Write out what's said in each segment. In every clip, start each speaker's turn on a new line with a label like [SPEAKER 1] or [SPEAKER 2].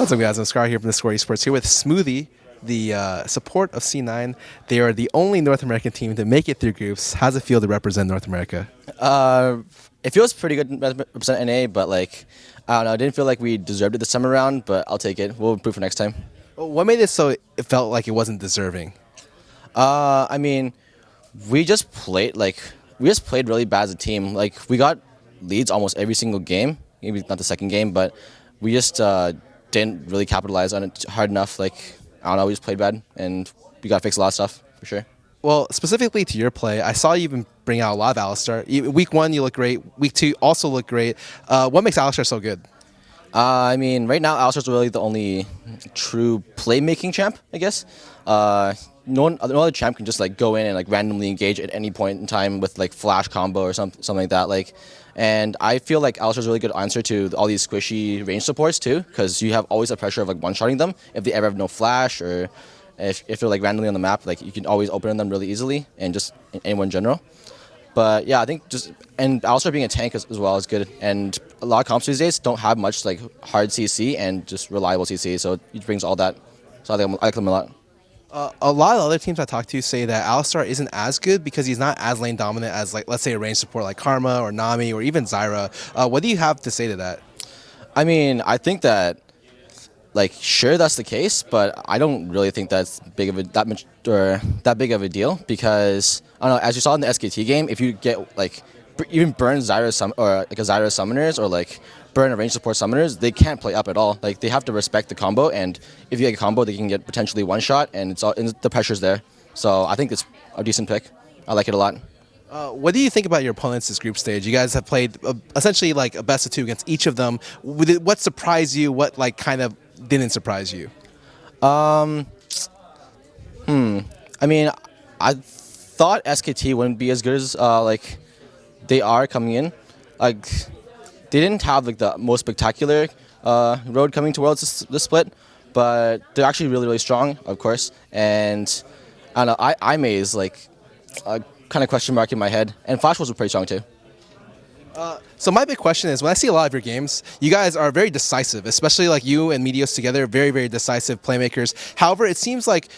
[SPEAKER 1] What's up, guys? I'm Scar here from theScore eSports here with Smoothie, the support of C9. They are the only North American team to make it through groups. How's it feel to represent North America?
[SPEAKER 2] It feels pretty good to represent NA, but like, I don't know, I didn't feel like we deserved it this time around, but I'll take it. We'll improve for next time.
[SPEAKER 1] What made it so it felt like it wasn't deserving?
[SPEAKER 2] I mean, we just played really bad as a team. Like, we got leads almost every single game. Maybe not the second game, but we just didn't really capitalize on it hard enough. Like, I don't know, we just played bad, and we got to fix a lot of stuff, for sure.
[SPEAKER 1] Well, specifically to your play, I saw you even bring out a lot of Alistar. Week 1, you look great. Week 2 also look great. What makes Alistar so good?
[SPEAKER 2] I mean, right now, Alistar's really the only true playmaking champ, I guess. No other champ can just like go in and like randomly engage at any point in time with like flash combo or something like that. Like, and I feel like Alistar's a really good answer to all these squishy range supports too, because you have always the pressure of like one-shotting them if they ever have no flash, or if they're like randomly on the map, like you can always open them really easily, and just anyone in general. But yeah, I think and Alistar being a tank as well is good. And a lot of comps these days don't have much like hard CC and just reliable CC, so it brings all that. So I like them a lot.
[SPEAKER 1] A lot of other teams I talk to say that Alistar isn't as good because he's not as lane dominant as, like, let's say a range support like Karma or Nami or even Zyra. What do you have to say to that?
[SPEAKER 2] I mean, I think that, like, sure, that's the case, but I don't really think that's that big of a deal, because I don't know, as you saw in the SKT game, if you get like even burn Zyra or like a Zyra summoners, or like burn a range support summoners, they can't play up at all. Like, they have to respect the combo, and if you get a combo, they can get potentially one shot, and the pressure's there. So I think it's a decent pick. I like it a lot.
[SPEAKER 1] What do you think about your opponents this group stage? You guys have played essentially like a best of 2 against each of them. What surprised you? What like kind of didn't surprise you?
[SPEAKER 2] I mean, I thought SKT wouldn't be as good as like they are coming in. Like, they didn't have like the most spectacular road coming to Worlds this split, but they're actually really, really strong, of course. And I don't know, IMA is like a kind of question mark in my head, and Flash was pretty strong too.
[SPEAKER 1] So my big question is, when I see a lot of your games, you guys are very decisive, especially like you and Meteos together, very, very decisive playmakers. However, it seems like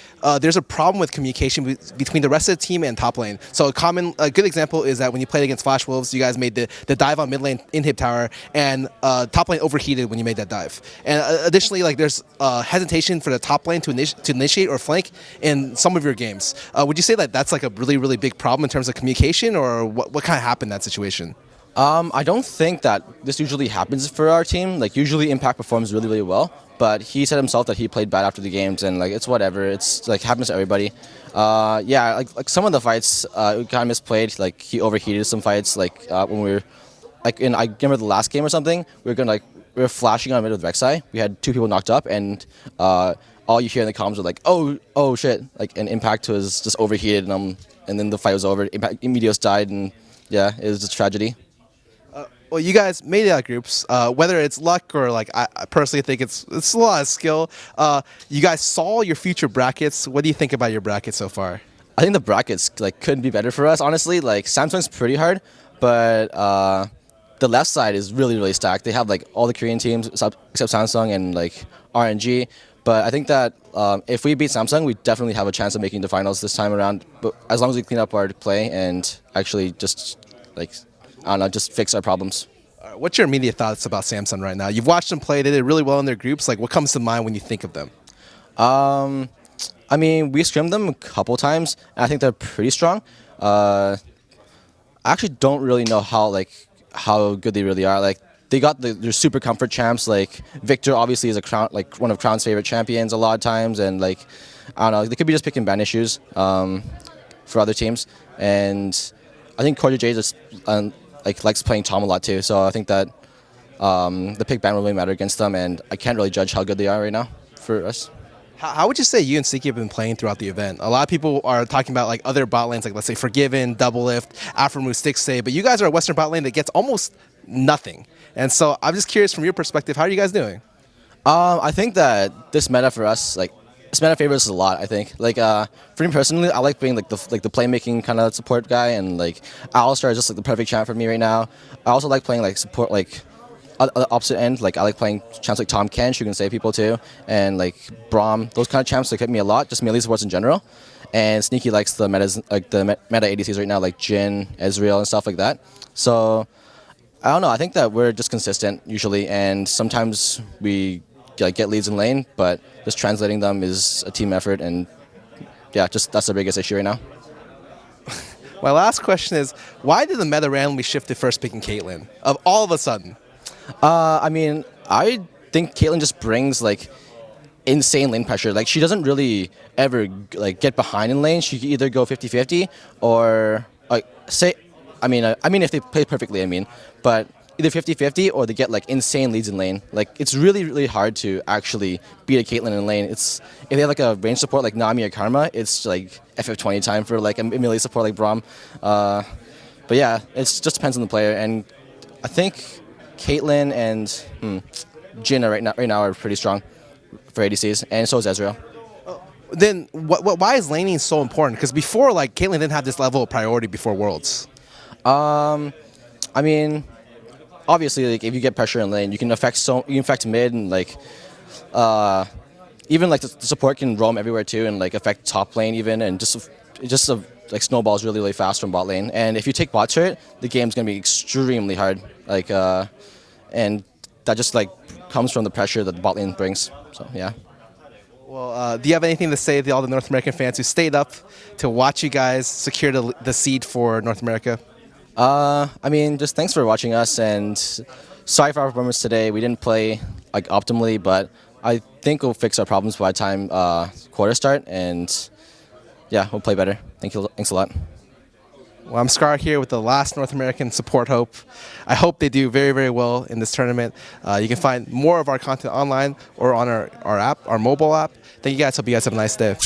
[SPEAKER 1] there's a problem with communication between the rest of the team and top lane. So a good example is that when you played against Flash Wolves, you guys made the dive on mid lane inhib tower, and top lane overheated when you made that dive. And additionally, like, there's hesitation for the top lane to initiate or flank in some of your games. Would you say that that's like a really, really big problem in terms of communication, or what kind of happened in that situation?
[SPEAKER 2] I don't think that this usually happens for our team. Like, usually Impact performs really, really well, but he said himself that he played bad after the games, and like, it's whatever. It's like happens to everybody. Yeah, like some of the fights we kind of misplayed. Like, he overheated some fights. Like when we were like I remember the last game or something, we were flashing on mid with Rek'Sai. We had 2 people knocked up, and all you hear in the comms were like, oh shit, like, and Impact was just overheated, and then the fight was over. Impact Meteos died, and yeah, it was just tragedy.
[SPEAKER 1] Well, you guys made it out of groups. Whether it's luck or, like, I personally think it's a lot of skill. You guys saw your future brackets. What do you think about your bracket so far?
[SPEAKER 2] I think the brackets like couldn't be better for us, honestly. Like, Samsung's pretty hard, but the left side is really, really stacked. They have like all the Korean teams except Samsung and like RNG. But I think that if we beat Samsung, we definitely have a chance of making the finals this time around. But as long as we clean up our play and actually just like, I don't know, just fix our problems.
[SPEAKER 1] What's your immediate thoughts about Samson right now? You've watched them play. They did really well in their groups. Like, what comes to mind when you think of them?
[SPEAKER 2] I mean, we scrimmed them a couple times, and I think they're pretty strong. I actually don't really know how good they really are. Like, they got their super comfort champs. Like, Victor obviously is one of Crown's favorite champions a lot of times, and like, I don't know, they could be just picking ban issues for other teams. And I think Cordy J just likes playing Tom a lot too, so I think that the pick ban will really matter against them, and I can't really judge how good they are right now for us.
[SPEAKER 1] How would you say you and Siki have been playing throughout the event? A lot of people are talking about like other bot lanes, like let's say Forgiven, Double Lift, Afromu, Stick Stay, but you guys are a Western bot lane that gets almost nothing. And so I'm just curious, from your perspective, how are you guys doing?
[SPEAKER 2] I think that this meta for us, like, this meta favors us a lot, I think. Like, for me personally, I like being like the playmaking kind of support guy, and like Alistar is just like the perfect champ for me right now. I also like playing like support, like the opposite end, like I like playing champs like Tom Kench, who can save people too, and like Braum. Those kind of champs like hit me a lot, just melee supports in general. And Sneaky likes the meta ADCs right now, like Jhin, Ezreal, and stuff like that. So I don't know. I think that we're just consistent usually, and sometimes we like get leads in lane, but just translating them is a team effort, and yeah, just that's the biggest issue right now.
[SPEAKER 1] My last question is, why did the meta randomly shift to first picking Caitlyn of all of a sudden?
[SPEAKER 2] I mean, I think Caitlyn just brings like insane lane pressure. Like she doesn't really ever like get behind in lane. She can either go 50-50 or like say, I mean if they play perfectly, but either 50-50 or they get like insane leads in lane. Like it's really, really hard to actually beat a Caitlyn in lane. It's if they have like a range support like Nami or Karma, it's like FF20 time for like a melee support like Braum. But yeah, it just depends on the player. And I think Caitlyn and Jhin right now are pretty strong for ADCs, and so is Ezreal.
[SPEAKER 1] Then why is laning so important? Because before, like, Caitlyn didn't have this level of priority before Worlds.
[SPEAKER 2] I mean, obviously, like if you get pressure in lane, you can affect mid and like even like the support can roam everywhere too and like affect top lane even, and just like snowballs really, really fast from bot lane. And if you take bot turret, the game's gonna be extremely hard. Like and that just like comes from the pressure that the bot lane brings. So yeah.
[SPEAKER 1] Well, do you have anything to say to all the North American fans who stayed up to watch you guys secure the seed for North America?
[SPEAKER 2] I mean, just thanks for watching us, and sorry for our performance today. We didn't play like optimally, but I think we'll fix our problems by the time quarter start, and yeah, we'll play better. Thanks a lot.
[SPEAKER 1] Well, I'm Scarra here with the last North American support hope. I hope they do very, very well in this tournament. You can find more of our content online or on our app, our mobile app. Thank you guys. Hope you guys have a nice day.